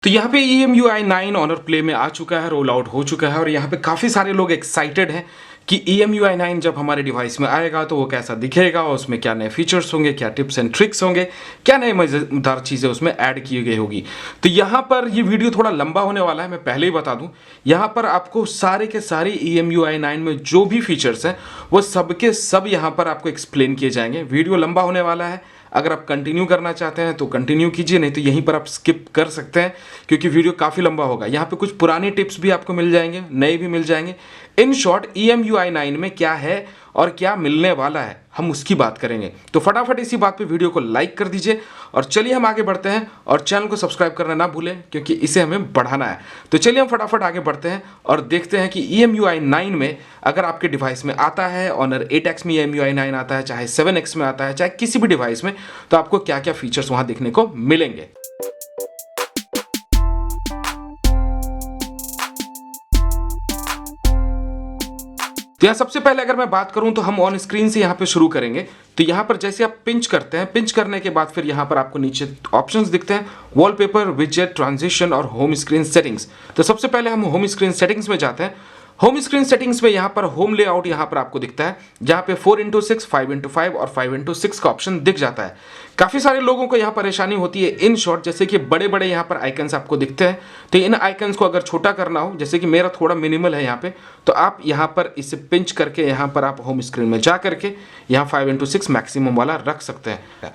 तो यहाँ पे EMUI 9 ऑनर प्ले में आ चुका है, रोल आउट हो चुका है और यहाँ पे काफ़ी सारे लोग एक्साइटेड हैं कि EMUI 9 जब हमारे डिवाइस में आएगा तो वो कैसा दिखेगा, उसमें क्या नए फीचर्स होंगे, क्या टिप्स एंड ट्रिक्स होंगे, क्या नए मज़ेदार चीज़ें उसमें ऐड की गई होगी। तो यहाँ पर ये वीडियो थोड़ा लंबा होने वाला है, मैं पहले ही बता दूं। यहाँ पर आपको सारे के सारे EMUI 9 में जो भी फीचर्स हैं वो सब के सब यहाँ पर आपको एक्सप्लेन किए जाएंगे। वीडियो लंबा होने वाला है, अगर आप कंटिन्यू करना चाहते हैं तो कंटिन्यू कीजिए, नहीं तो यहीं पर आप स्किप कर सकते हैं क्योंकि वीडियो काफ़ी लंबा होगा। यहाँ पे कुछ पुराने टिप्स भी आपको मिल जाएंगे, नए भी मिल जाएंगे। इन शॉर्ट EMUI 9 में क्या है और क्या मिलने वाला है हम उसकी बात करेंगे। तो फटाफट इसी बात पे वीडियो को लाइक कर दीजिए और चलिए हम आगे बढ़ते हैं और चैनल को सब्सक्राइब करना ना भूलें क्योंकि इसे हमें बढ़ाना है। तो चलिए हम फटाफट आगे बढ़ते हैं और देखते हैं कि EMUI 9 में अगर आपके डिवाइस में आता है, ऑनर 8X में EMUI 9 आता है, चाहे 7X में आता है, चाहे किसी भी डिवाइस में, तो आपको क्या क्या फीचर्स वहां देखने को मिलेंगे। तो यहाँ सबसे पहले अगर मैं बात करूं तो हम ऑन स्क्रीन से यहाँ पे शुरू करेंगे। तो यहाँ पर जैसे आप पिंच करते हैं, पिंच करने के बाद फिर यहाँ पर आपको नीचे ऑप्शंस दिखते हैं, वॉलपेपर, विजेट, ट्रांजिशन और होम स्क्रीन सेटिंग्स। तो सबसे पहले हम होम स्क्रीन सेटिंग्स में जाते हैं। होम स्क्रीन सेटिंग्स में यहाँ पर होम लेआउट यहाँ पर आपको दिखता है, जहाँ पे 4x6, 5x5 और 5x6 का ऑप्शन दिख जाता है। काफ़ी सारे लोगों को यहाँ परेशानी होती है। इन शॉर्ट जैसे कि बड़े बड़े यहाँ पर आइकन्स आपको दिखते हैं, तो इन आइकन्स को अगर छोटा करना हो, जैसे कि मेरा थोड़ा मिनिमल है यहाँ पे, तो आप यहाँ पर इसे पिंच करके यहाँ पर आप होम स्क्रीन में जा करके यहाँ 5x6 मैक्सिमम वाला रख सकते हैं।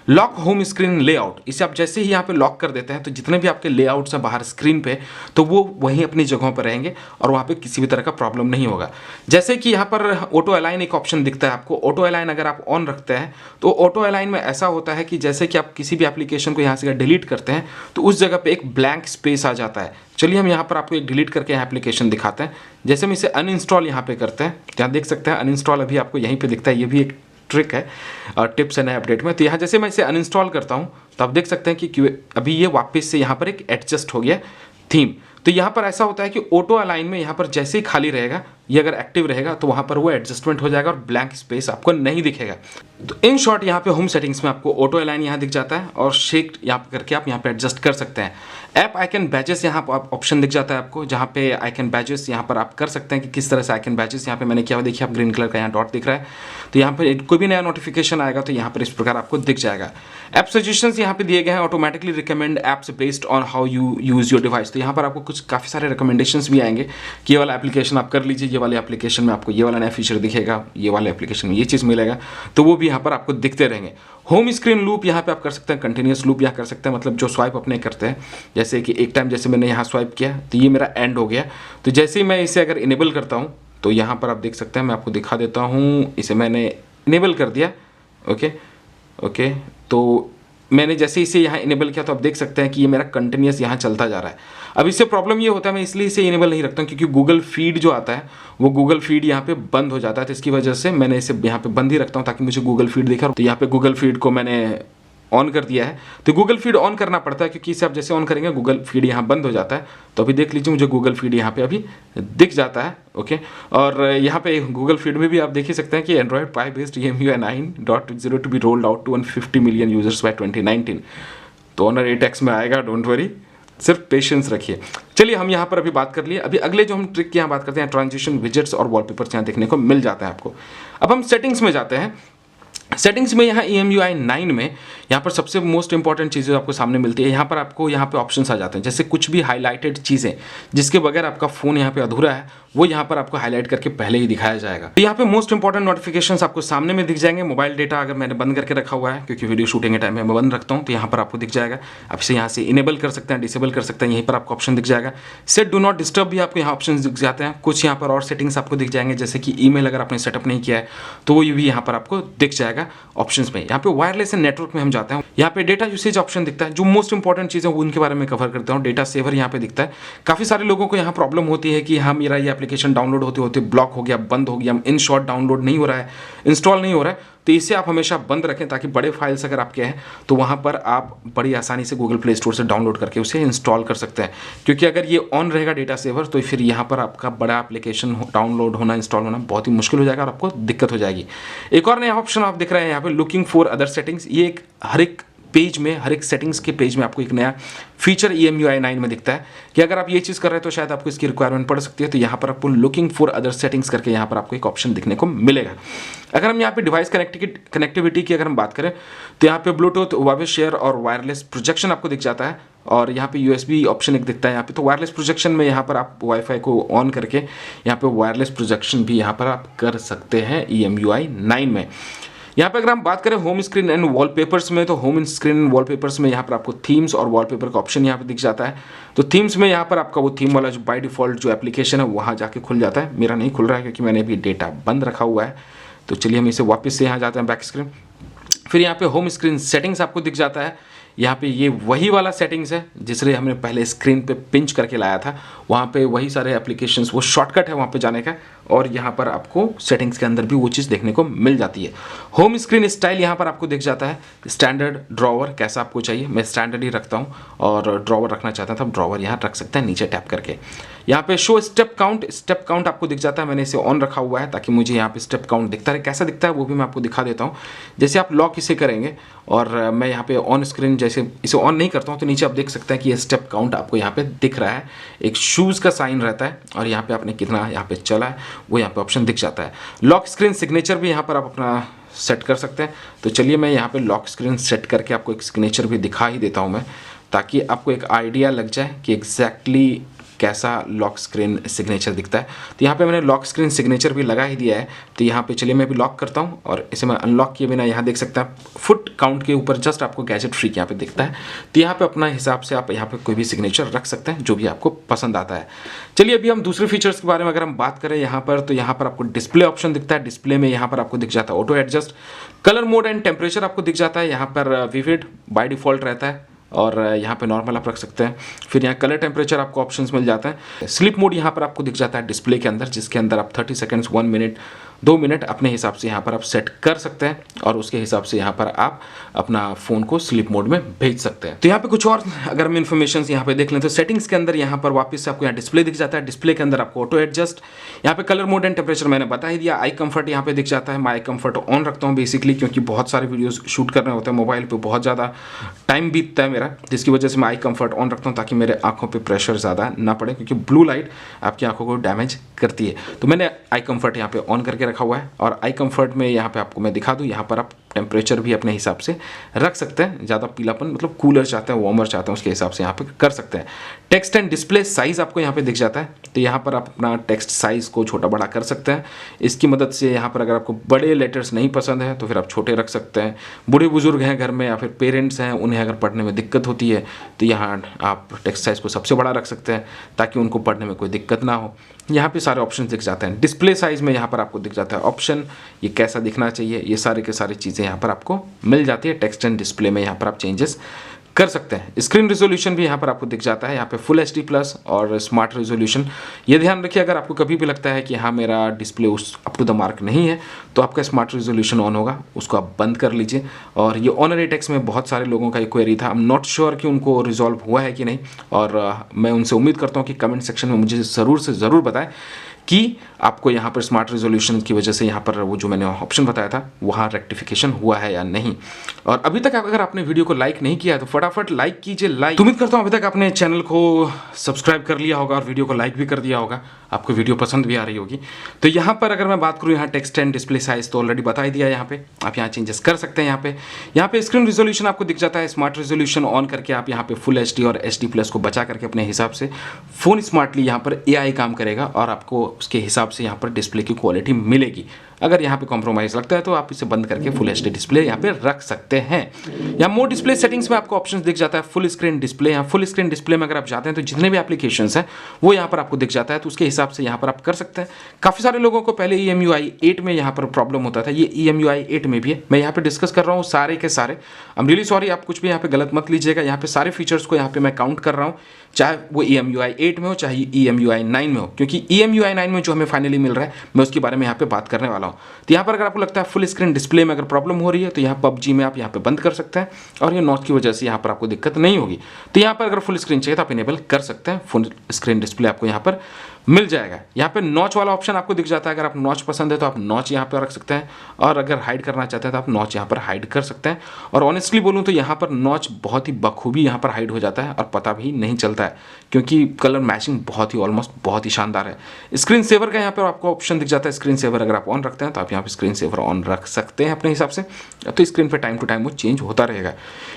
लॉक होम स्क्रीन लेआउट, इसे आप जैसे ही यहाँ पे लॉक कर देते हैं तो जितने भी आपके लेआउट्स हैं बाहर स्क्रीन पे, तो वो वहीं अपनी जगहों पर रहेंगे और वहाँ पे किसी भी तरह का प्रॉब्लम नहीं होगा। जैसे कि यहाँ पर ऑटो अलाइन एक ऑप्शन दिखता है आपको। ऑटो अलाइन अगर आप ऑन रखते हैं तो ऑटो अलाइन में ऐसा होता है कि जैसे कि आप किसी भी एप्लीकेशन को यहाँ से डिलीट करते हैं तो उस जगह पर एक ब्लैंक स्पेस आ जाता है। चलिए हम यहाँ पर आपको एक डिलीट करके यहाँ एप्लीकेशन दिखाते हैं। जैसे हम इसे अनइंस्टॉल यहाँ पे करते हैं, यहाँ देख सकते हैं अनइंस्टॉल अभी आपको यहीं पे दिखता है। ये भी एक ट्रिक है टिप्स एंड अपडेट में। तो यहाँ जैसे मैं इसे अनइंस्टॉल करता हूँ तो आप देख सकते हैं कि अभी ये वापस से यहाँ पर एक एडजस्ट हो गया थीम। तो यहाँ पर ऐसा होता है कि ऑटो अलाइन में यहाँ पर जैसे ही खाली रहेगा, ये अगर एक्टिव रहेगा तो वहाँ पर वो एडजस्टमेंट हो जाएगा और ब्लैंक स्पेस आपको नहीं दिखेगा। तो इन शॉर्ट यहाँ पे होम सेटिंग्स में आपको ऑटो अलाइन यहाँ दिख जाता है और शेक यहाँ करके आप यहाँ पे एडजस्ट कर सकते हैं। ऐप आइकन बैजेस यहाँ पर ऑप्शन दिख जाता है आपको, जहाँ पे आइकन बैजेस यहाँ पर आप कर सकते हैं कि किस तरह से आइकन बैजेस यहाँ पे मैंने किया हुआ देखिए, आप ग्रीन कलर का यहाँ डॉट दिख रहा है। तो यहाँ पर कोई भी नया नोटिफिकेशन आएगा तो यहाँ पर इस प्रकार आपको दिख जाएगा। ऐप सजेशंस यहाँ पे दिए गए हैं, automatically recommend apps based on how you use your device. तो यहाँ पर आपको कुछ काफ़ी सारे रिकमेंडेशंस भी आएंगे कि ये वाला एप्लीकेशन आप कर लीजिए, ये वाले एप्लीकेशन में आपको ये वाला नया फीचर दिखेगा, ये वाले एप्लीकेशन में ये चीज़ मिलेगा, तो वो भी यहाँ पर आपको दिखते रहेंगे। होम स्क्रीन लूप यहाँ पे आप कर सकते हैं, कंटिन्यूस लूप यहाँ कर सकते हैं, मतलब जो स्वाइप अपने करते हैं, जैसे कि एक टाइम जैसे मैंने यहाँ स्वाइप किया तो ये मेरा एंड हो गया। तो जैसे ही मैं इसे अगर इनेबल करता हूँ तो यहाँ पर आप देख सकते हैं, मैं आपको दिखा देता हूँ, इसे मैंने इनेबल कर दिया। ओके, तो मैंने जैसे इसे यहाँ इनेबल किया तो आप देख सकते हैं कि ये मेरा कंटिन्यूस यहाँ चलता जा रहा है। अब इससे प्रॉब्लम ये होता है, मैं इसलिए इसे इनेबल नहीं रखता हूँ क्योंकि गूगल फीड जो आता है वो गूगल फीड यहाँ पे बंद हो जाता है। तो इसकी वजह से मैंने इसे यहाँ पे बंद ही रखता हूँ ताकि मुझे गूगल फीड दिखे। तो यहाँ पे गूगल फीड को मैंने ऑन कर दिया है। तो गूगल फीड ऑन करना पड़ता है क्योंकि इसे आप जैसे ऑन करेंगे गूगल फीड यहाँ बंद हो जाता है। तो अभी देख लीजिए मुझे गूगल फीड यहाँ पे अभी दिख जाता है। ओके, और यहाँ पे गूगल फीड में भी आप देख ही सकते हैं कि Android pie based EMUI 9.0 to be rolled out to 150 million users by 2019। तो ऑनर 8X में आएगा, डोंट वरी, सिर्फ पेशेंस रखिए। चलिए हम यहाँ पर अभी बात कर लिए। अभी अगले जो हम ट्रिक की यहाँ बात करते हैं, ट्रांजिशन, विजेट्स और वॉलपेपर्स यहाँ देखने को मिल जाता है आपको। अब हम सेटिंग्स में जाते हैं। सेटिंग्स में यहाँ EMUI 9 में यहाँ पर सबसे मोस्ट इंपॉर्टेंट चीज़ें आपको सामने मिलती है। यहाँ पर आपको यहाँ पे ऑप्शंस आ जाते हैं, जैसे कुछ भी हाईलाइटेड चीज़ें जिसके बगैर आपका फ़ोन यहाँ पे अधूरा है वो यहाँ पर आपको हाईलाइट करके पहले ही दिखाया जाएगा। तो यहाँ पे मोस्ट इंपॉर्टेंट नोटिफिकेशंस आपको सामने में दिख जाएंगे। मोबाइल डेटा अगर मैंने बंद करके रखा हुआ है क्योंकि वीडियो शूटिंग के टाइम में मैं बंद रखता हूँ, तो यहाँ पर आपको दिख जाएगा। आप इसे यहाँ से इनेबल कर सकते हैं, डिसेबल कर सकते हैं, यहीं पर आपको ऑप्शन दिख जाएगा। सेट डू नॉट डिस्टर्ब भी आपको यहाँ ऑप्शन दिख जाते हैं। कुछ यहाँ पर और सेटिंग्स आपको दिख जाएंगे, जैसे कि ईमेल अगर आपने सेटअप नहीं किया है तो वो भी यहाँ पर आपको दिख जाएगा ऑप्शन में। यहाँ पे वायरलेस एंड नेटवर्क में हम जाते हैं, यहाँ पे डेटा यूसेज ऑप्शन दिखता है। जो मोस्ट इंपॉर्टेंट चीज़ें उनके बारे में कवर करता हूँ। डेटा सेवर यहाँ पे दिखता है। काफ़ी सारे लोगों को यहाँ प्रॉब्लम होती है कि हाँ मेरा ये एप्लीकेशन डाउनलोड होते होते ब्लॉक हो गया, बंद हो गया, इन शॉर्ट डाउनलोड नहीं हो रहा है, इंस्टॉल नहीं हो रहा है। तो इसे आप हमेशा बंद रखें ताकि बड़े फाइल्स अगर आपके हैं तो वहाँ पर आप बड़ी आसानी से गूगल प्ले स्टोर से डाउनलोड करके उसे इंस्टॉल कर सकते हैं। क्योंकि अगर ये ऑन रहेगा डेटा सेवर तो फिर यहाँ पर आपका बड़ा एप्लीकेशन डाउनलोड होना, इंस्टॉल होना बहुत ही मुश्किल हो जाएगा और आपको दिक्कत हो जाएगी। एक और नया ऑप्शन आप दिख रहे हैं यहाँ पे, लुकिंग फॉर अदर सेटिंग्स। ये एक हर एक पेज में, हर एक सेटिंग्स के पेज में आपको एक नया फीचर EMUI 9 में दिखता है कि अगर आप ये चीज़ कर रहे हैं तो शायद आपको इसकी रिक्वायरमेंट पड़ सकती है। तो यहाँ पर आपको लुकिंग फॉर अदर सेटिंग्स करके यहाँ पर आपको एक ऑप्शन दिखने को मिलेगा। अगर हम यहाँ पे डिवाइस कनेक्टिविटी की अगर हम बात करें तो यहाँ पे ब्लूटूथ, वायरलेस शेयर और वायरलेस प्रोजेक्शन आपको दिख जाता है, और यहाँ पे USB ऑप्शन एक दिखता है यहाँ पे। तो वायरलेस प्रोजेक्शन में यहाँ पर आप वाईफाई को ऑन करके यहाँ पे वायरलेस प्रोजेक्शन भी यहाँ पर आप कर सकते हैं EMUI 9 में। यहाँ पे अगर हम बात करें होम स्क्रीन एंड वॉलपेपर्स में, तो होम स्क्रीन एंड वॉलपेपर्स में यहाँ पर आपको थीम्स और वॉलपेपर का ऑप्शन यहाँ पे दिख जाता है। तो थीम्स में यहाँ पर आपका वो थीम वाला जो बाय डिफॉल्ट जो एप्लीकेशन है वहाँ जाके खुल जाता है। मेरा नहीं खुल रहा है क्योंकि मैंने अभी डेटा बंद रखा हुआ है। तो चलिए हम इसे वापस से यहाँ जाते हैं बैक स्क्रीन। फिर यहाँ पे होम स्क्रीन सेटिंग्स आपको दिख जाता है। यहाँ पे ये वही वाला सेटिंग्स है जिसलिए हमने पहले स्क्रीन पे पिंच करके लाया था, वहाँ पे वही सारे एप्लीकेशंस, वो शॉर्टकट है वहाँ पे जाने का, और यहाँ पर आपको सेटिंग्स के अंदर भी वो चीज़ देखने को मिल जाती है। होम स्क्रीन स्टाइल यहाँ पर आपको दिख जाता है। स्टैंडर्ड, ड्रॉवर कैसा आपको चाहिए, मैं स्टैंडर्ड ही रखता हूँ, और ड्रॉवर रखना चाहता था, ड्रॉवर यहाँ रख सकते हैं नीचे टैप करके। यहाँ पे शो स्टेप काउंट आपको दिख जाता है। मैंने इसे ऑन रखा हुआ है ताकि मुझे यहाँ पे स्टेप काउंट दिखता है। कैसा दिखता है वो भी मैं आपको दिखा देता हूँ। जैसे आप लॉक इसे करेंगे और मैं यहाँ पे ऑन स्क्रीन जैसे इसे ऑन नहीं करता हूँ तो नीचे आप देख सकते हैं कि ये स्टेप काउंट आपको यहाँ पे दिख रहा है। एक शूज़ का साइन रहता है और यहाँ पे आपने कितना यहाँ पे चला है वो यहाँ पे ऑप्शन दिख जाता है। लॉक स्क्रीन सिग्नेचर भी यहाँ पर आप अपना सेट कर सकते हैं। तो चलिए मैं यहाँ पे लॉक स्क्रीन सेट करके आपको एक सिग्नेचर भी दिखा ही देता हूँ मैं, ताकि आपको एक आइडिया लग जाए कि एग्जैक्टली कैसा लॉक स्क्रीन सिग्नेचर दिखता है। तो यहाँ पे मैंने लॉक स्क्रीन सिग्नेचर भी लगा ही दिया है। तो यहाँ पे चलिए मैं भी लॉक करता हूँ और इसे मैं अनलॉक किए बिना यहाँ देख सकते हैं फुट काउंट के ऊपर जस्ट आपको गैजेट फ्री यहाँ पे दिखता है। तो यहाँ पे अपना हिसाब से आप यहाँ पे कोई भी सिग्नेचर रख सकते हैं जो भी आपको पसंद आता है। चलिए अभी हम दूसरे फीचर्स के बारे में अगर हम बात करें यहाँ पर, तो यहाँ पर आपको डिस्प्ले ऑप्शन दिखता है। डिस्प्ले में यहाँ पर आपको दिख जाता है auto adjust, colour mode and temperature आपको दिख जाता है। यहाँ पर विविड बाय डिफॉल्ट रहता है और यहाँ पे नॉर्मल आप रख सकते हैं। फिर यहाँ कलर टेम्परेचर आपको ऑप्शंस मिल जाता है। स्लीप मोड यहाँ पर आपको दिख जाता है डिस्प्ले के अंदर, जिसके अंदर आप 30 सेकंड्स, 1 मिनट, 2 मिनट अपने हिसाब से यहाँ पर आप सेट कर सकते हैं और उसके हिसाब से यहाँ पर आप अपना फ़ोन को स्लीप मोड में भेज सकते हैं। तो यहाँ पे कुछ और अगर हम इन्फॉर्मेशन यहाँ पे देख लें तो सेटिंग्स के अंदर यहाँ पर वापस से आपको यहाँ डिस्प्ले दिख जाता है। डिस्प्ले के अंदर आपको ऑटो एडजस्ट, यहाँ पे कलर मोड एंड टेम्परेचर मैंने बता ही दिया। आई कंफर्ट यहाँ पे दिख जाता है। मैं आई कंफर्ट ऑन रखता हूँ बेसिकली क्योंकि बहुत सारे वीडियोज़ शूट करने होते हैं मोबाइल पर, बहुत ज़्यादा टाइम बीतता है मेरा, जिसकी वजह से मैं आई कंफर्ट ऑन रखता हूँ ताकि मेरे आंखों पे प्रेशर ज़्यादा ना पड़े, क्योंकि ब्लू लाइट आपकी आंखों को डैमेज करती है। तो मैंने आई कंफर्ट यहाँ पे ऑन करके रखा हुआ है। और आई कंफर्ट में यहाँ पे आपको मैं दिखा दूँ, यहाँ पर आप टेम्परेचर भी अपने हिसाब से रख सकते हैं। ज़्यादा पीलापन मतलब कूलर चाहते हैं, वार्मर चाहते हैं, उसके हिसाब से यहाँ पे कर सकते हैं। टेक्स्ट एंड डिस्प्ले साइज़ आपको यहाँ पे दिख जाता है। तो यहाँ पर आप अपना टेक्स्ट साइज़ को छोटा बड़ा कर सकते हैं। इसकी मदद से यहाँ पर अगर आपको बड़े लेटर्स नहीं पसंद है तो फिर आप छोटे रख सकते हैं। बूढ़े बुजुर्ग हैं घर में या फिर पेरेंट्स हैं, उन्हें अगर पढ़ने में दिक्कत होती है तो यहाँ आप टेक्स्ट साइज़ को सबसे बड़ा रख सकते हैं ताकि उनको पढ़ने में कोई दिक्कत ना हो। यहाँ पे सारे ऑप्शन दिख जाते हैं। डिस्प्ले साइज़ में यहाँ पर आपको दिख जाता है ऑप्शन, ये कैसा दिखना चाहिए, ये सारे के सारी चीज़ें यहाँ पर आपको मिल जाती है। टेक्स्ट एंड डिस्प्ले में यहाँ पर आप चेंजेस कर सकते हैं। स्क्रीन रेजोल्यूशन भी यहाँ पर आपको दिख जाता है। यहाँ पे फुल HD प्लस और स्मार्ट रेजोल्यूशन। ये ध्यान रखिए, अगर आपको कभी भी लगता है कि हाँ मेरा डिस्प्ले उस अप टू द मार्क नहीं है तो आपका स्मार्ट रेजोल्यूशन ऑन होगा, उसको आप बंद कर लीजिए। और ये ऑनर एटेक्स में बहुत सारे लोगों का एक क्वेरी था, आई एम नॉट श्योर कि उनको रिजॉल्व हुआ है कि नहीं, और मैं उनसे उम्मीद करता हूँ कि कमेंट सेक्शन में मुझे ज़रूर से ज़रूर बताएं कि आपको यहाँ पर स्मार्ट रेजोल्यूशन की वजह से यहाँ पर वो जो मैंने ऑप्शन बताया था वहाँ रेक्टिफिकेशन हुआ है या नहीं। और अभी तक अगर आपने वीडियो को लाइक नहीं किया है तो फटाफट लाइक कीजिए। लाइक, उम्मीद करता हूँ अभी तक आपने चैनल को सब्सक्राइब कर लिया होगा और वीडियो को लाइक भी कर दिया होगा, आपको वीडियो पसंद भी आ रही होगी। तो यहाँ पर अगर मैं बात करूँ, यहाँ टेक्स्ट एंड डिस्प्ले साइज तो ऑलरेडी बता ही दिया। यहाँ पे आप यहाँ चेंजेस कर सकते हैं। यहाँ पे स्क्रीन रेजोल्यूशन आपको दिख जाता है। स्मार्ट रेजोल्यूशन ऑन करके आप यहाँ पे फुल HD और HD प्लस को बचा करके अपने हिसाब से फ़ोन स्मार्टली यहाँ पर AI काम करेगा और आपको उसके हिसाब से यहाँ पर डिस्प्ले की क्वालिटी मिलेगी। अगर यहाँ पे कॉम्प्रोमाइज़ लगता है तो आप इसे बंद करके फुल HD डिस्प्ले यहाँ पे रख सकते हैं। यहाँ मोर डिस्प्ले सेटिंग्स में आपको ऑप्शंस दिख जाता है फुल स्क्रीन डिस्प्ले। यहाँ फुल स्क्रीन डिस्प्ले में अगर आप जाते हैं तो जितने भी एप्लीकेशंस हैं वो यहाँ पर आपको दिख जाता है, तो उसके हिसाब से यहाँ पर आप कर सकते हैं। काफ़ी सारे लोगों को पहले EMUI 8 में यहाँ पर प्रॉब्लम होता था, ये EMUI 8 में भी है। मैं यहाँ पर डिस्कस कर रहा हूँ सारे के सारे। आई एम रियली सॉरी, आप कुछ भी यहाँ पे गलत मत लीजिएगा। यहाँ पे सारे फीचर्स को यहाँ पे मैं काउंट कर रहा हूँ, चाहे वो EMUI 8 में हो चाहे EMUI 9 में हो, क्योंकि EMUI 9 में जो हमें फाइनली मिल रहा है मैं उसके बारे में यहाँ पे बात करने वाला हूँ। तो यहाँ पर अगर आपको लगता है फुल स्क्रीन डिस्प्ले में अगर प्रॉब्लम हो रही है तो यहाँ PUBG में आप यहाँ पे बंद कर सकते हैं और ये नॉच की वजह से यहाँ पर आपको दिक्कत नहीं होगी। तो यहाँ पर अगर फुल स्क्रीन चाहिए तो आप इनेबल कर सकते हैं। फुल स्क्रीन डिस्प्ले आपको यहाँ पर मिल जाएगा। यहाँ पे नॉच वाला ऑप्शन आपको दिख जाता है, अगर आप नॉच पसंद है तो आप नॉच यहाँ पर रख सकते हैं, और अगर हाइड करना चाहते हैं तो आप नॉच यहाँ पर हाइड कर सकते हैं। और ऑनेस्टली बोलूँ तो यहाँ पर नॉच बहुत ही बखूबी यहाँ पर हाइड हो जाता है और पता भी नहीं चलता है, क्योंकि कलर मैचिंग बहुत ही ऑलमोस्ट बहुत ही शानदार है। स्क्रीन सेवर का यहाँ पर आपको ऑप्शन दिख जाता है, स्क्रीन सेवर अगर आप ऑन रखते हैं तो आप यहाँ पर स्क्रीन सेवर ऑन रख सकते हैं अपने हिसाब से, तो स्क्रीन पर टाइम टू टाइम वो चेंज होता रहेगा।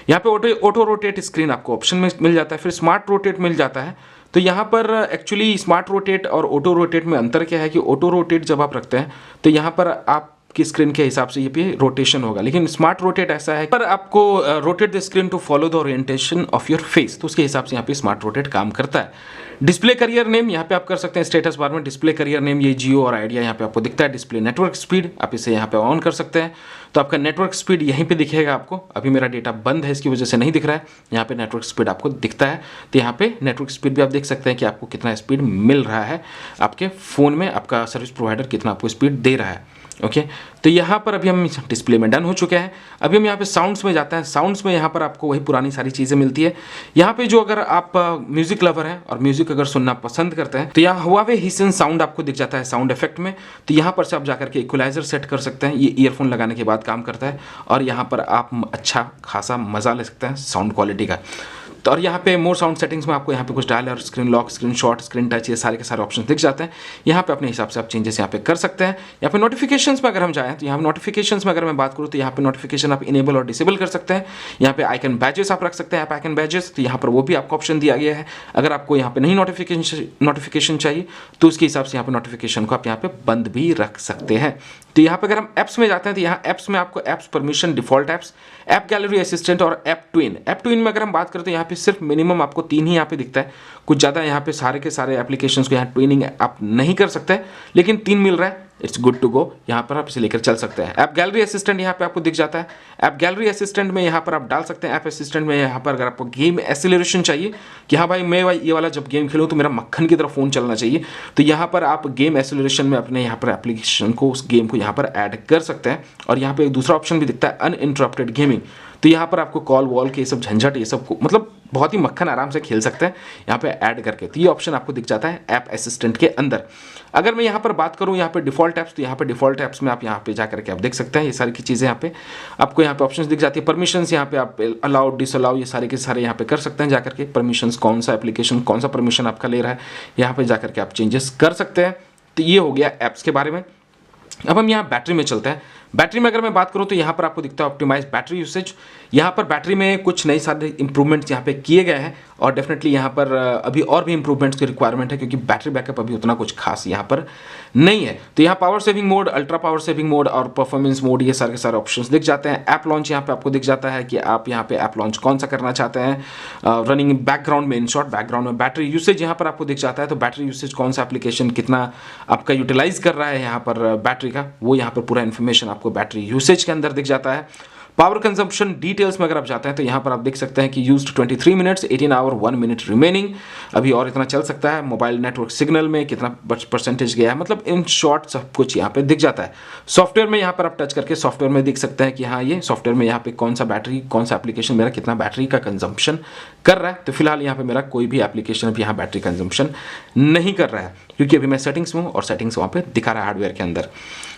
यहाँ पे ऑटो रोटेट स्क्रीन आपको ऑप्शन में मिल जाता है, फिर स्मार्ट रोटेट मिल जाता है। तो यहाँ पर एक्चुअली स्मार्ट रोटेट और ऑटो रोटेट में अंतर क्या है कि ऑटो रोटेट जब आप रखते हैं तो यहाँ पर आपकी स्क्रीन के हिसाब से ये पे रोटेशन होगा, लेकिन स्मार्ट रोटेट ऐसा है पर आपको rotate the screen to follow the orientation of your face, तो उसके हिसाब से यहाँ पे स्मार्ट रोटेट काम करता है। डिस्प्ले करियर नेम यहाँ पे आप कर सकते हैं स्टेटस बार में, डिस्प्ले करियर नेम ये जियो और आइडिया यहाँ पे आपको दिखता है। डिस्प्ले नेटवर्क स्पीड आप इसे यहाँ पे ऑन कर सकते हैं, तो आपका नेटवर्क स्पीड यहीं पे दिखेगा आपको। अभी मेरा डेटा बंद है इसकी वजह से नहीं दिख रहा है, यहाँ पे नेटवर्क स्पीड आपको दिखता है। तो यहाँ पे नेटवर्क स्पीड भी आप देख सकते हैं कि आपको कितना स्पीड मिल रहा है आपके फ़ोन में, आपका सर्विस प्रोवाइडर कितना आपको स्पीड दे रहा है। ओके तो यहाँ पर अभी हम डिस्प्ले में डन हो चुके हैं। अभी हम यहाँ पे साउंड्स में जाते हैं। साउंड्स में यहाँ पर आपको वही पुरानी सारी चीज़ें मिलती है। यहाँ पे जो अगर आप म्यूजिक लवर हैं और म्यूजिक अगर सुनना पसंद करते हैं तो यहाँ हुआवे हिसन साउंड आपको दिख जाता है साउंड इफेक्ट में। तो यहाँ पर से आप जाकर के इक्वलाइजर सेट कर सकते हैं, ये ईयरफोन लगाने के बाद काम करता है, और यहाँ पर आप अच्छा खासा मज़ा ले सकते हैं साउंड क्वालिटी का। तो और यहाँ पे मोर साउंड सेटिंग्स में आपको यहाँ पे कुछ डायल और screen lock, screen shot, screen touch, ये सारे के सारे ऑप्शन दिख जाते हैं। यहाँ पे अपने हिसाब से आप चेंजेस यहाँ पे कर सकते हैं। यहाँ पे नोटिफिकेशंस में अगर हम जाएँ तो यहाँ नोटिफिकेशंस में अगर मैं बात करूँ तो यहाँ पे नोटिफिकेशन आप इनेबल और डिसेबल कर सकते हैं। यहाँ पे आइकन बैजेस आप रख सकते हैं, ऐप आइकन बैजेस, तो यहाँ पर वो भी आपको ऑप्शन दिया गया है। अगर आपको यहाँ पे नहीं नोटिफिकेशन चाहिए तो उसके हिसाब से यहाँ पे नोटिफिकेशन को आप यहाँ पे बंद भी रख सकते हैं। तो यहाँ पे अगर हम ऐप्स में जाते हैं तो यहाँ ऐप्स में आपको apps permission, default apps, app gallery assistant और ऐप ट्विन। ऐप ट्विन में अगर हम बात करें तो यहाँ पे सिर्फ मिनिमम आपको 3 ही यहाँ पे दिखता है, कुछ ज़्यादा यहाँ पे सारे के सारे एप्लीकेशंस को यहाँ ट्विनिंग आप नहीं कर सकते, लेकिन 3 मिल रहा है, इट्स गुड टू गो। यहाँ पर आप इसे लेकर चल सकते हैं। ऐप गैलरी असिस्टेंट यहाँ पे आपको दिख जाता है। ऐप गैलरी असिस्टेंट में यहाँ पर आप डाल सकते हैं। ऐप असिस्टेंट में यहाँ पर अगर आपको गेम एक्सेलरेशन चाहिए कि हाँ भाई मैं ये वाला जब गेम खेलूँ तो मेरा मक्खन की तरह फ़ोन चलना चाहिए, तो यहाँ पर आप गेम एक्सेलरेशन में अपने यहाँ पर एप्लीकेशन को, उस गेम को यहाँ पर ऐड कर सकते हैं। और यहाँ पर एक दूसरा ऑप्शन भी दिखता है अनइंटरप्टेड गेमिंग, तो यहाँ पर आपको कॉल वॉल के ये सब झंझट ये सब को मतलब बहुत ही मक्खन आराम से खेल सकते हैं यहाँ पे ऐड करके। तो ये ऑप्शन आपको दिख जाता है ऐप असिस्टेंट के अंदर। अगर मैं यहाँ पर बात करूँ यहाँ पे डिफॉल्ट ऐप्स, तो यहाँ पे डिफॉल्ट ऐप्स में आप यहाँ पे जा करके आप देख सकते हैं ये सारी की चीज़ें यहाँ पे आपको यहाँ पे ऑप्शंस दिख जाती है। परमिशंस यहाँ पे आप अलाउ डिसअलाउ ये सारे के सारे यहाँ पे कर सकते हैं जाकर के। परमिशंस कौन सा एप्लीकेशन कौन सा परमिशन आपका ले रहा है यहाँ पे जाकर के आप चेंजेस कर सकते हैं। तो ये हो गया ऐप्स के बारे में। अब हम यहाँ बैटरी में चलते हैं। बैटरी में अगर मैं बात करूँ तो यहाँ पर आपको दिखता है ऑप्टिमाइज बैटरी यूसेज। यहाँ पर बैटरी में कुछ नए सारे इंप्रूवमेंट्स यहाँ पे किए गए हैं, और डेफिनेटली यहाँ पर अभी और भी इंप्रूवमेंट्स की रिक्वायरमेंट है, क्योंकि बैटरी बैकअप अभी उतना कुछ खास यहाँ पर नहीं है। तो यहाँ power saving mode, ultra power saving mode और परफॉर्मेंस मोड ये सारे के सारे ऑप्शंस दिख जाते हैं। ऐप लॉन्च यहाँ पे आपको दिख जाता है कि आप यहाँ पे ऐप लॉन्च कौन सा करना चाहते हैं। रनिंग बैकग्राउंड में, इन शॉर्ट बैकग्राउंड में बैटरी यूसेज यहाँ पर आपको दिख जाता है। तो बैटरी यूसेज कौन सा एप्लीकेशन कितना आपका यूटिलाइज कर रहा है यहाँ पर बैटरी का, वो यहाँ पर पूरा इन्फॉर्मेशन आपको बैटरी यूसेज के अंदर दिख जाता है। पावर कंजम्पशन डिटेल्स में अगर आप जाते हैं तो यहाँ पर आप देख सकते हैं कि used 23 minutes, 18 hour 1 minute remaining, अभी और इतना चल सकता है। मोबाइल नेटवर्क सिग्नल में कितना परसेंटेज गया है, मतलब इन शॉर्ट सब कुछ यहाँ पे दिख जाता है। सॉफ्टवेयर में यहाँ पर आप टच करके सॉफ्टवेयर में देख सकते हैं कि हाँ ये सॉफ्टवेयर में यहाँ पे कौन सा बैटरी, कौन सा एप्लीकेशन मेरा कितना बैटरी का कंजम्पशन कर रहा है। तो फिलहाल यहाँ पे मेरा कोई भी एप्लीकेशन अभी यहाँ बैटरी कंजम्पशन नहीं कर रहा है, क्योंकि अभी मैं सेटिंग्स में हूँ और सेटिंग्स वहाँ पे दिखा रहा है हार्डवेयर के अंदर।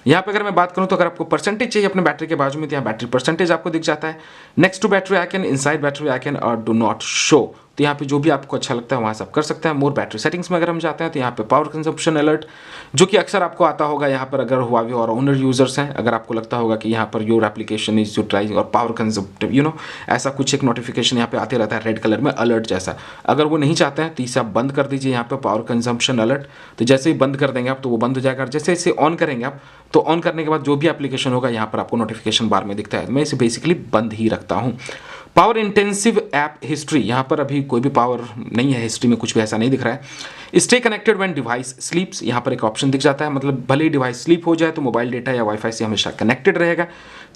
यहाँ पे अगर मैं बात करूँ तो अगर आपको परसेंटेज चाहिए अपने बैटरी के बाजू में, तो यहाँ बैटरी परसेंटेज आपको दिख जाता है। Next to battery icon, inside battery icon और डू नॉट शो, तो यहाँ पे जो भी आपको अच्छा लगता है वहाँ से आप कर सकते हैं। मोर बैटरी सेटिंग्स में अगर हम जाते हैं तो यहाँ पे पावर कंजम्पशन अलर्ट, जो कि अक्सर आपको आता होगा यहाँ पर अगर हुआवे और ओनर यूजर्स हैं, अगर आपको लगता होगा कि यहाँ पर योर एप्लीकेशन इज यूटिलाइजिंग और पावर कंजम्प्टिव ऐसा कुछ एक नोटिफिकेशन यहाँ पे आते रहता है रेड कलर में अलर्ट जैसा। अगर वो नहीं चाहते हैं तो इसे आप बंद कर दीजिए यहाँ पे पावर कंजम्पशन अलर्ट। तो जैसे ही बंद कर देंगे आप तो वो बंद हो जाएगा। जैसे इसे ऑन करेंगे आप तो ऑन करने के बाद जो भी एप्लीकेशन होगा यहाँ पर आपको नोटिफिकेशन बार में दिखता है। मैं इसे बेसिकली बंद ही रखता हूँ। पावर इंटेंसिव ऐप हिस्ट्री, यहाँ पर अभी कोई भी पावर नहीं है, हिस्ट्री में कुछ भी ऐसा नहीं दिख रहा है। स्टे कनेक्टेड व्हेन डिवाइस स्लीप्स, यहाँ पर एक ऑप्शन दिख जाता है, मतलब भले ही डिवाइस स्लीप हो जाए तो मोबाइल डेटा या वाईफाई से हमेशा कनेक्टेड रहेगा।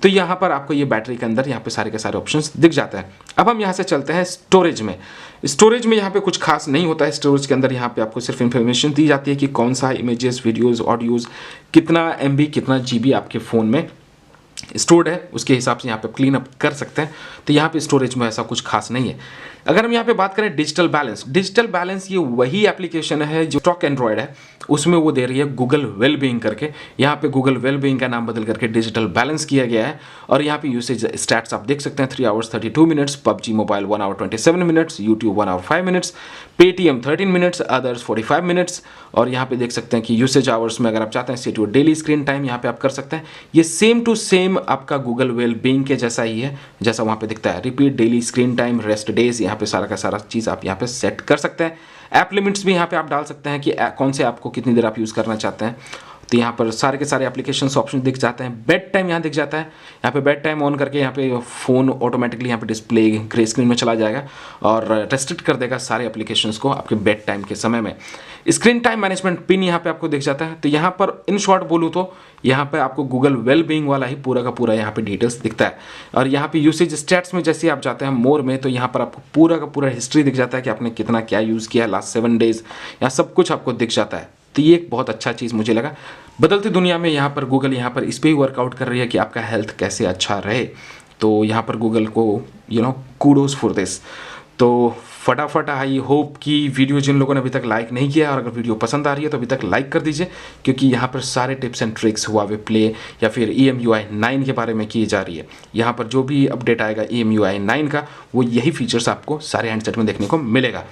तो यहाँ पर आपको ये बैटरी के अंदर यहाँ पे सारे के सारे ऑप्शंस दिख जाते हैं। अब हम यहाँ से चलते हैं स्टोरेज में। स्टोरेज में यहाँ पे कुछ खास नहीं होता है। स्टोरेज के अंदर यहाँ पे आपको सिर्फ इन्फॉर्मेशन दी जाती है कि कौन सा इमेजेस, वीडियोज़, ऑडियोज़, कितना MB कितना GB आपके फ़ोन में स्टोर्ड है उसके हिसाब से यहाँ पे क्लीन अप कर सकते हैं। तो यहाँ पे स्टोरेज में ऐसा कुछ खास नहीं है। अगर हम यहाँ पे बात करें डिजिटल बैलेंस ये वही एप्लीकेशन है जो स्टॉक एंड्रॉयड है उसमें वो दे रही है गूगल वेलबीइंग करके। यहाँ पे गूगल वेलबीइंग का नाम बदल करके डिजिटल बैलेंस किया गया है। और यहाँ पे यूसेज स्टैट्स आप देख सकते हैं 3 hours 32 minutes, PUBG mobile 1 hour 27 minutes, YouTube 1 hour 5 minutes, Paytm 13 minutes, others 45 minutes। और यहाँ पे देख सकते हैं कि यूसेज आवर्स में अगर आप चाहते हैं set your daily screen time यहाँ पे आप कर सकते हैं। ये सेम टू सेम आपका गूगल वेलबीइंग के जैसा ही है जैसा वहाँ पे दिखता है। Repeat daily screen time, rest days, यहाँ पे सारा का सारा चीज़ आप यहाँ पे सेट कर सकते हैं। ऐप लिमिट्स भी यहाँ पे आप डाल सकते हैं कि कौन से ऐप को कितनी देर आप यूज़ करना चाहते हैं। तो यहाँ पर सारे के सारे एप्लीकेशन ऑप्शन दिख जाते हैं। बेड टाइम यहाँ दिख जाता है। यहाँ पे बेड टाइम ऑन करके यहाँ पे फ़ोन ऑटोमेटिकली यहाँ पे डिस्प्ले ग्रे स्क्रीन में चला जाएगा और रेस्ट्रिक्ट कर देगा सारे एप्लीकेशंस को आपके बेड टाइम के समय में। स्क्रीन टाइम मैनेजमेंट पिन यहाँ पे आपको दिख जाता है। तो यहाँ पर इन शॉर्ट बोलूँ तो यहाँ पे आपको गूगल वेलबीइंग वाला ही पूरा का पूरा यहाँ पे डिटेल्स दिखता है। और यहाँ पे यूसेज स्टैट्स में जैसे आप जाते हैं मोर में तो यहाँ पर आपको पूरा का पूरा हिस्ट्री दिख जाता है कि आपने कितना क्या यूज़ किया लास्ट 7 days, यहाँ सब कुछ आपको दिख जाता है। तो ये एक बहुत अच्छा चीज़ मुझे लगा। बदलती दुनिया में यहाँ पर गूगल यहाँ पर इस पर ही वर्कआउट कर रही है कि आपका हेल्थ कैसे अच्छा रहे। तो यहाँ पर गूगल को कूडोज फॉर दिस। तो फटाफट आई होप कि वीडियो जिन लोगों ने अभी तक लाइक नहीं किया और अगर वीडियो पसंद आ रही है तो अभी तक लाइक कर दीजिए, क्योंकि यहाँ पर सारे tips and tricks Huawei play या फिर EMUI 9 के बारे में की जा रही है। यहाँ पर जो भी अपडेट आएगा EMUI 9 का वो यही फीचर्स आपको सारे हैंडसेट में देखने को मिलेगा।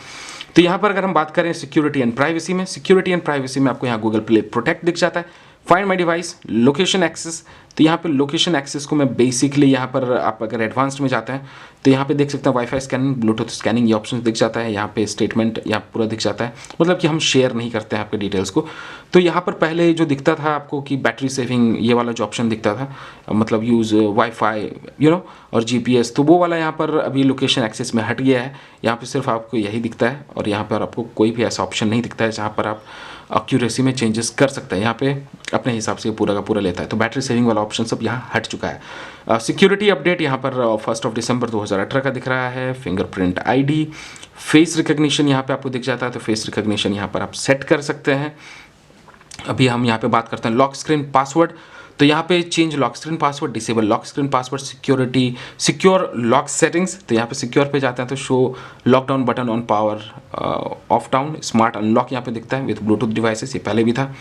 तो यहाँ पर अगर हम बात करें सिक्योरिटी एंड प्राइवेसी में आपको यहाँ गूगल प्ले प्रोटेक्ट दिख जाता है। Find my device, location access. तो यहाँ पे लोकेशन एक्सेस को मैं बेसिकली यहाँ पर आप अगर एडवांस्ड में जाते हैं तो यहाँ पे देख सकते हैं वाईफाई स्कैनिंग, ब्लूटूथ स्कैनिंग, ये ऑप्शन दिख जाता है। यहाँ पे स्टेटमेंट यहाँ पूरा दिख जाता है, मतलब कि हम शेयर नहीं करते हैं आपके डिटेल्स को। तो यहाँ पर पहले जो दिखता था आपको कि बैटरी सेविंग ये वाला जो ऑप्शन दिखता था, मतलब यूज़ वाईफाई और GPS, तो वो वाला यहाँ पर अभी लोकेशन एक्सेस में हट गया है। यहाँ पर सिर्फ आपको यही दिखता है और यहाँ पर आपको कोई भी ऐसा ऑप्शन नहीं दिखता है जहाँ पर आप एक्यूरेसी में चेंजेस कर सकते हैं। यहाँ पे अपने हिसाब से पूरा का पूरा लेता है। तो बैटरी सेविंग वाला ऑप्शन सब यहाँ हट चुका है। सिक्योरिटी अपडेट यहाँ पर 1 December 2018 का दिख रहा है। फिंगरप्रिंट ID, फेस रिकग्निशन यहाँ पे आपको दिख जाता है। तो फेस रिकग्निशन यहाँ पर आप सेट कर सकते हैं। अभी हम यहाँ पे बात करते हैं लॉक स्क्रीन पासवर्ड। तो यहाँ पे change lock screen password, disable lock screen password, secure lock settings. तो यहाँ पे सिक्योर पे जाते हैं तो show lockdown button on power of down, smart unlock यहाँ पे दिखता है विद ब्लूटूथ डिवाइसेस, ये पहले भी था।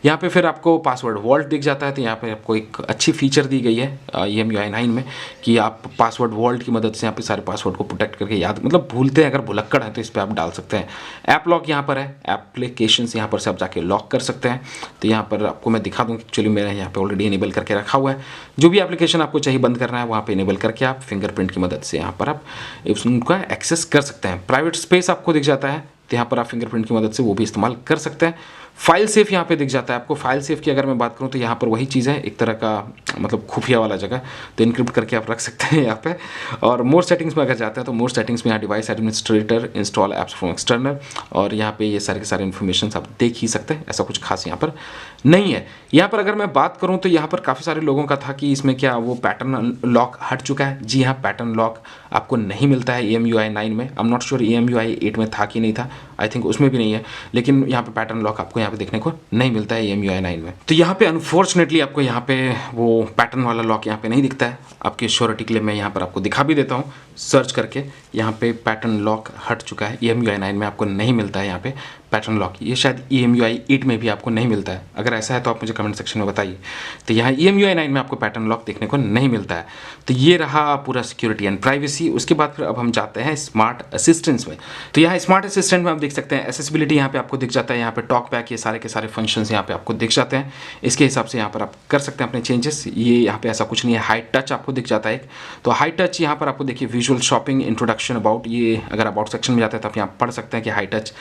यहाँ पे फिर आपको पासवर्ड वॉल्ट दिख जाता है। तो यहाँ पे आपको एक अच्छी फीचर दी गई है EMUI 9 में कि आप पासवर्ड वॉल्ट की मदद से यहाँ पे सारे पासवर्ड को प्रोटेक्ट करके याद, मतलब भूलते हैं अगर भुलक्कड़ है तो इस पर आप डाल सकते हैं। ऐप लॉक यहाँ पर है, एप्लीकेशंस यहाँ पर से आप जाके लॉक कर सकते हैं। तो यहाँ पर आपको मैं दिखा दूँ, एक्चुअली मेरा यहाँ पे ऑलरेडी इनेबल करके रखा हुआ है। जो भी एप्लीकेशन आपको चाहिए बंद करना है वहाँ पे इनेबल करके आप फिंगरप्रिंट की मदद से यहाँ पर आप उनका एक्सेस कर सकते हैं। प्राइवेट स्पेस आपको दिख जाता है, तो यहाँ पर आप फिंगरप्रिंट की मदद से वो भी इस्तेमाल कर सकते हैं। फाइल सेफ यहाँ पे दिख जाता है आपको। फाइल सेफ की अगर मैं बात करूँ तो यहाँ पर वही चीज़ है, एक तरह का मतलब खुफिया वाला जगह, तो इनक्रिप्ट करके आप रख सकते हैं यहाँ पे। और मोर सेटिंग्स में अगर जाते हैं तो मोर सेटिंग्स में यहाँ device administrator, install apps from external, और यहाँ पे ये सारे के सारे इन्फॉर्मेशन आप देख ही सकते हैं। ऐसा कुछ खास यहाँ पर नहीं है। यहाँ पर अगर मैं बात करूँ तो यहाँ पर काफ़ी सारे लोगों का था कि इसमें क्या वो पैटर्न लॉक हट चुका है। जी हाँ, पैटर्न लॉक आपको नहीं मिलता है EMUI 9 में। I am not sure EMUI 8 में था कि नहीं था, आई थिंक उसमें भी नहीं है, लेकिन यहाँ पे पैटर्न लॉक आपको यहाँ पे देखने को नहीं मिलता है EMUI 9 में। तो यहाँ पे अनफॉर्चुनेटली आपको यहाँ पे वो पैटर्न वाला लॉक यहाँ पे नहीं दिखता है। आपके श्योरिटी के लिए मैं यहाँ पर आपको दिखा भी देता हूँ सर्च करके। यहाँ पे पैटर्न लॉक हट चुका है, EMUI 9 में आपको नहीं मिलता है यहाँ पे पैटर्न लॉक। ये शायद EMUI 8 में भी आपको नहीं मिलता है। अगर ऐसा है तो आप मुझे कमेंट सेक्शन में बताइए। तो यहाँ EMUI 9 में आपको पैटर्न लॉक देखने को नहीं मिलता है। तो ये रहा पूरा सिक्योरिटी एंड प्राइवेसी। उसके बाद फिर अब हम जाते हैं स्मार्ट असिस्टेंट्स में। तो यहाँ स्मार्ट असिस्टेंट में आप देख सकते हैं एसेसिबिलिटी यहाँ पे आपको दिख जाता है। यहाँ पे टॉक बैक, ये सारे के सारे फंक्शंस यहाँ पे आपको दिख जाते हैं। इसके हिसाब से यहाँ पर आप कर सकते हैं अपने चेंजेस। ये यहाँ पे ऐसा कुछ नहीं है। हाई टच आपको दिख जाता है एक, तो हाई टच यहाँ पर आपको देखिए विजुअल शॉपिंग, इंट्रोडक्शन, अबाउट, ये अगर अबाउट सेक्शन में जाते हैं तो आप यहाँ पढ़ सकते हैं कि हाई टच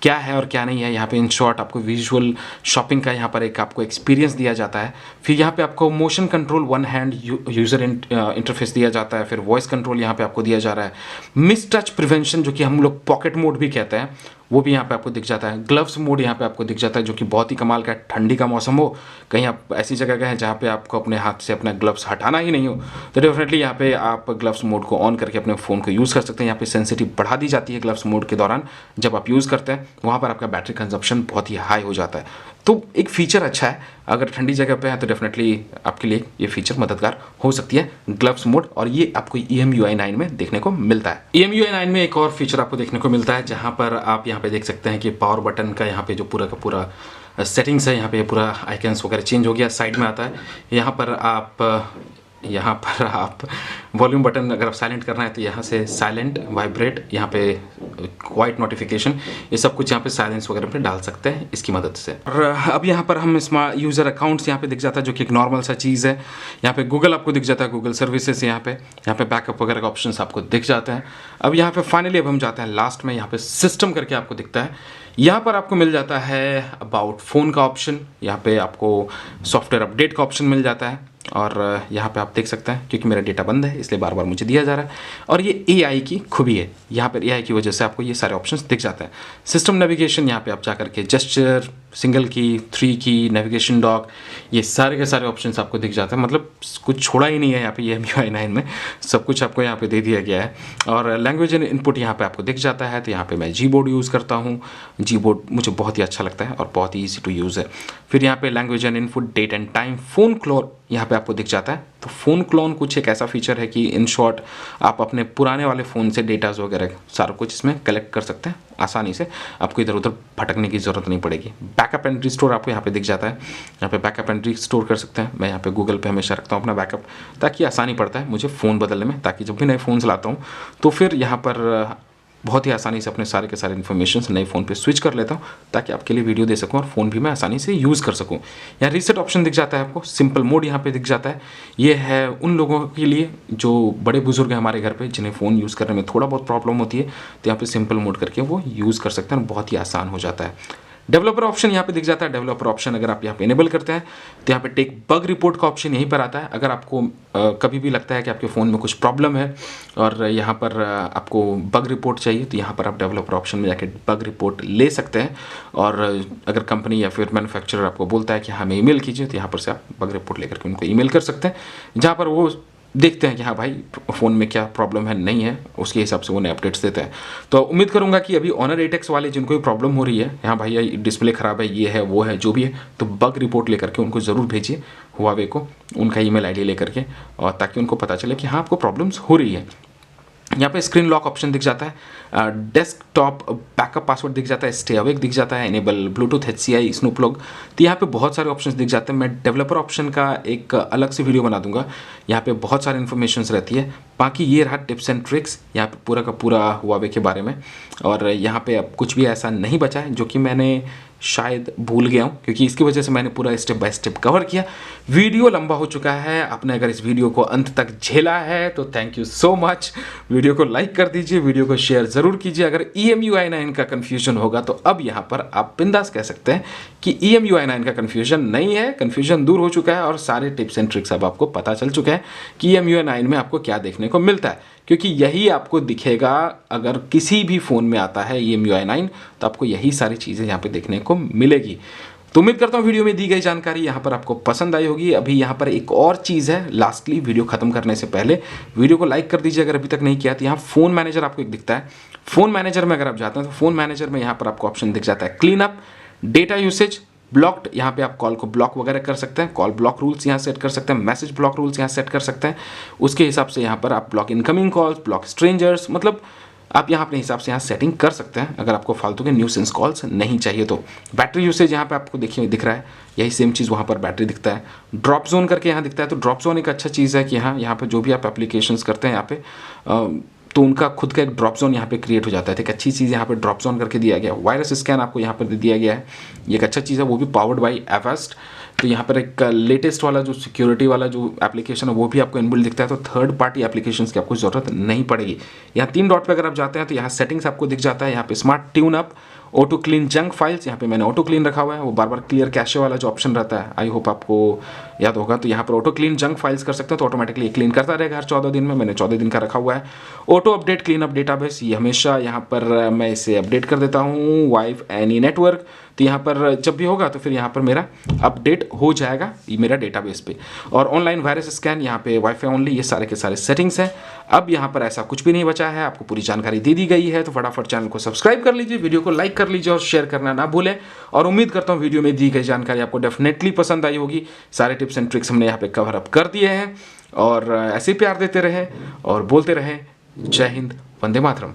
क्या है और क्या नहीं है। यहाँ पे इन शॉर्ट आपको विजुअल शॉपिंग का यहाँ पर एक आपको एक्सपीरियंस दिया जाता है। फिर यहाँ पे आपको motion control, one hand user interface दिया जाता है। फिर वॉइस कंट्रोल यहाँ पे आपको दिया जा रहा है। मिस टच प्रिवेंशन, जो कि हम लोग पॉकेट मोड भी कहते हैं, वो भी यहाँ पे आपको दिख जाता है। ग्लव्स मोड यहाँ पे आपको दिख जाता है, जो कि बहुत ही कमाल का है। ठंडी का मौसम हो, कहीं आप ऐसी जगह गए हैं जहाँ पे आपको अपने हाथ से अपना ग्लव्स हटाना ही नहीं हो, तो डेफिनेटली यहाँ पे आप ग्लव्स मोड को ऑन करके अपने फ़ोन को यूज़ कर सकते हैं। यहाँ पे सेंसिटिव बढ़ा दी जाती है ग्लव्स मोड के दौरान। जब आप यूज़ करते हैं वहाँ पर आपका बैटरी कंजप्शन बहुत ही हाई हो जाता है। तो एक फीचर अच्छा है, अगर ठंडी जगह पे है तो डेफिनेटली आपके लिए ये फीचर मददगार हो सकती है, ग्लव्स मोड। और ये आपको EMUI 9 में देखने को मिलता है। EMUI 9 में एक और फीचर आपको देखने को मिलता है, जहाँ पर आप यहाँ पे देख सकते हैं कि पावर बटन का यहाँ पे जो पूरा का पूरा सेटिंग्स है, यहाँ पे पूरा आइकन्स वगैरह चेंज हो गया, साइड में आता है। यहाँ पर आप वॉल्यूम बटन अगर आप साइलेंट करना है तो यहाँ से साइलेंट, वाइब्रेट, यहाँ पे क्वाइट नोटिफिकेशन, ये सब कुछ यहाँ पे साइलेंस वगैरह पे डाल सकते हैं इसकी मदद से। और अब यहाँ पर हम स्मार्ट यूज़र अकाउंट्स यहाँ पे दिख जाता है, जो कि एक नॉर्मल सा चीज़ है। यहाँ पे गूगल आपको दिख जाता है, गूगल सर्विसेज, यहाँ पे बैकअप वगैरह का ऑप्शन आपको दिख जाते हैं। अब यहाँ पे फाइनली अब हम जाते हैं लास्ट में, यहाँ पे सिस्टम करके आपको दिखता है। यहाँ पर आपको मिल जाता है अबाउट फ़ोन का ऑप्शन, यहाँ पे आपको सॉफ्टवेयर अपडेट का ऑप्शन मिल जाता है। और यहाँ पे आप देख सकते हैं, क्योंकि मेरा डेटा बंद है इसलिए बार बार मुझे दिया जा रहा है। और ये AI की खूबी है, यहाँ पर AI की वजह से आपको ये सारे ऑप्शंस दिख जाते हैं। सिस्टम नेविगेशन, यहाँ पे आप जाकर के जेस्चर, सिंगल की, 3 की, नेविगेशन डॉक, ये सारे के सारे ऑप्शंस आपको दिख जाते हैं। मतलब कुछ छोड़ा ही नहीं है यहाँ पे EMUI 9 में, सब कुछ आपको यहाँ पे दे दिया गया है। और लैंग्वेज एंड इनपुट यहाँ पे आपको दिख जाता है। तो यहाँ पे मैं Gboard यूज़ करता हूँ, Gboard मुझे बहुत ही अच्छा लगता है और बहुत ही ईजी टू यूज़ है। फिर यहाँ पे language and input, date and time, phone clone यहाँ पे आपको दिख जाता है। तो फ़ोन क्लोन कुछ एक ऐसा फीचर है कि इन शॉर्ट आप अपने पुराने वाले फ़ोन से डेटाज वगैरह सारा कुछ इसमें कलेक्ट कर सकते हैं आसानी से, आपको इधर उधर भटकने की ज़रूरत नहीं पड़ेगी। बैकअप एंड रिस्टोर आपको यहाँ पे दिख जाता है, यहाँ पे बैकअप एंड रिस्टोर कर सकते हैं। मैं यहाँ पे गूगल पे हमेशा रखता हूँ अपना बैकअप, ताकि आसानी पड़ता है मुझे फ़ोन बदलने में, ताकि जब भी नए फ़ोन्स लाता हूँ तो फिर यहाँ पर बहुत ही आसानी से अपने सारे के सारे इन्फॉर्मेशन नए फ़ोन पे स्विच कर लेता हूँ, ताकि आपके लिए वीडियो दे सकूँ और फ़ोन भी मैं आसानी से यूज़ कर सकूँ। यहाँ रीसेट ऑप्शन दिख जाता है आपको, सिंपल मोड यहाँ पे दिख जाता है। ये है उन लोगों के लिए जो बड़े बुजुर्ग हैं हमारे घर पे, जिन्हें फ़ोन यूज़ करने में थोड़ा बहुत प्रॉब्लम होती है, तो यहाँ पे सिंपल मोड करके वो यूज़ कर सकते हैं, बहुत ही आसान हो जाता है। डेवलपर ऑप्शन यहाँ पे दिख जाता है। डेवलपर ऑप्शन अगर आप यहाँ पे इनेबल करते हैं तो यहाँ पे टेक बग रिपोर्ट का ऑप्शन यहीं पर आता है। अगर आपको कभी भी लगता है कि आपके फ़ोन में कुछ प्रॉब्लम है और यहाँ पर आपको बग रिपोर्ट चाहिए, तो यहाँ पर आप डेवलपर ऑप्शन में जाके बग रिपोर्ट ले सकते हैं। और अगर कंपनी या फिर मैन्युफैक्चरर आपको बोलता है कि हमें ईमेल कीजिए, तो यहाँ पर से आप बग रिपोर्ट लेकर के उनको ईमेल कर सकते हैं, जहाँ पर वो देखते हैं कि हाँ भाई फ़ोन में क्या प्रॉब्लम है, नहीं है, उसके हिसाब से वो नए अपडेट्स देते हैं। तो उम्मीद करूंगा कि अभी Honor 8X वाले जिनको भी प्रॉब्लम हो रही है, यहाँ भाई ये डिस्प्ले ख़राब है, ये है वो है जो भी है, तो बग रिपोर्ट लेकर के उनको ज़रूर भेजिए, हुआवे को, उनका ईमेल आईडी लेकर के, और ताकि उनको पता चले कि हाँ आपको प्रॉब्लम्स हो रही है। यहाँ पे स्क्रीन लॉक ऑप्शन दिख जाता है, डेस्कटॉप बैकअप पासवर्ड दिख जाता है, स्टे अवेक दिख जाता है, enable Bluetooth HCI snoop log. तो यहाँ पे बहुत सारे ऑप्शंस दिख जाते हैं। मैं डेवलपर ऑप्शन का एक अलग से वीडियो बना दूंगा, यहाँ पे बहुत सारी इन्फॉर्मेशन रहती है। बाकी ये रहा टिप्स एंड ट्रिक्स यहाँ पे पूरा का पूरा हुआवे के बारे में। और यहाँ पे अब कुछ भी ऐसा नहीं बचा है जो कि मैंने शायद भूल गया हूँ, क्योंकि इसकी वजह से मैंने पूरा स्टेप बाय स्टेप कवर किया। वीडियो लंबा हो चुका है, आपने अगर इस वीडियो को अंत तक झेला है तो thank you so much. Video को लाइक कर दीजिए, वीडियो को शेयर ज़रूर कीजिए। अगर EMUI 9 का कन्फ्यूजन होगा तो अब यहाँ पर आप बिंदास कह सकते हैं कि EMUI 9 का कन्फ्यूजन नहीं है, कन्फ्यूजन दूर हो चुका है और सारे टिप्स एंड ट्रिक्स अब आपको पता चल चुके हैं कि EMUI 9 में आपको क्या देखने को मिलता है, क्योंकि यही आपको दिखेगा अगर किसी भी फ़ोन में आता है EMUI 9, तो आपको यही सारी चीज़ें यहाँ पे देखने को मिलेगी। तो उम्मीद करता हूँ वीडियो में दी गई जानकारी यहाँ पर आपको पसंद आई होगी। अभी यहाँ पर एक और चीज़ है, लास्टली वीडियो खत्म करने से पहले वीडियो को लाइक कर दीजिए अगर अभी तक नहीं किया। तो यहाँ फ़ोन मैनेजर आपको एक दिखता है, फ़ोन मैनेजर में अगर आप जाते हैं तो फ़ोन मैनेजर में यहाँ पर आपको ऑप्शन दिख जाता है clean up, data usage, blocked. यहाँ पे आप कॉल को ब्लॉक वगैरह कर सकते हैं, कॉल ब्लॉक रूल्स यहाँ सेट कर सकते हैं, मैसेज ब्लॉक रूल्स यहाँ सेट कर सकते हैं। उसके हिसाब से यहाँ पर आप block incoming calls, block strangers, मतलब आप यहाँ अपने हिसाब से यहाँ सेटिंग कर सकते हैं अगर आपको फालतू के न्यूसेंस कॉल्स नहीं चाहिए तो। बैटरी यूसेज यहाँ पे आपको देखिए दिख रहा है, यही सेम चीज़ वहाँ पर बैटरी दिखता है। ड्रॉप जोन करके यहाँ दिखता है, तो ड्रॉप जोन एक अच्छा चीज़ है कि हाँ यहाँ पे जो भी आप एप्लीकेशंस करते हैं यहाँ पे तो उनका खुद का एक ड्रॉप जोन यहाँ पे क्रिएट हो जाता है। एक अच्छी चीज़ यहाँ पे ड्रॉप जोन करके दिया गया है। वायरस स्कैन आपको यहाँ पर दिया गया है, ये एक अच्छा चीज़ है, वो भी पावर्ड बाई Avast। तो यहाँ पर एक लेटेस्ट वाला जो सिक्योरिटी वाला जो एप्लीकेशन है वो भी आपको इनबिल्ट दिखता है, तो थर्ड पार्टी एप्लीकेशंस की आपको ज़रूरत नहीं पड़ेगी। यहाँ 3 डॉट पे अगर आप जाते हैं तो यहाँ सेटिंग्स आपको दिख जाता है, यहाँ पे smart tune up, auto clean junk files, यहाँ पे मैंने ऑटो क्लीन रखा हुआ है, वो बार बार क्लियर कैशे वाला जो ऑप्शन रहता है, आई होप आपको याद होगा। तो यहाँ पर ऑटो क्लीन जंक फाइल्स कर सकते हैं, तो ऑटोमेटिकली क्लीन करता रहेगा हर 14 दिन में, मैंने 14 दिन का रखा हुआ है। Auto update clean up database, ये हमेशा यहाँ पर मैं इसे अपडेट कर देता हूँ। वाइफ एनी नेटवर्क, तो यहाँ पर जब भी होगा तो फिर यहाँ पर मेरा अपडेट हो जाएगा ये मेरा डेटाबेस पे। और ऑनलाइन वायरस स्कैन, यहाँ पे वाईफाई ओनली, ये सारे के सारे सेटिंग्स हैं। अब यहाँ पर ऐसा कुछ भी नहीं बचा है, आपको पूरी जानकारी दे दी गई है। तो फटाफट चैनल को सब्सक्राइब कर लीजिए, वीडियो को लाइक कर लीजिए और शेयर करना ना भूलें। और उम्मीद करता हूँ वीडियो में दी गई जानकारी आपको डेफिनेटली पसंद आई होगी। सारे टिप्स एंड ट्रिक्स हमने यहाँ पे कवर अप कर दिए हैं। और ऐसे ही प्यार देते रहें और बोलते रहें जय हिंद, वंदे मातरम।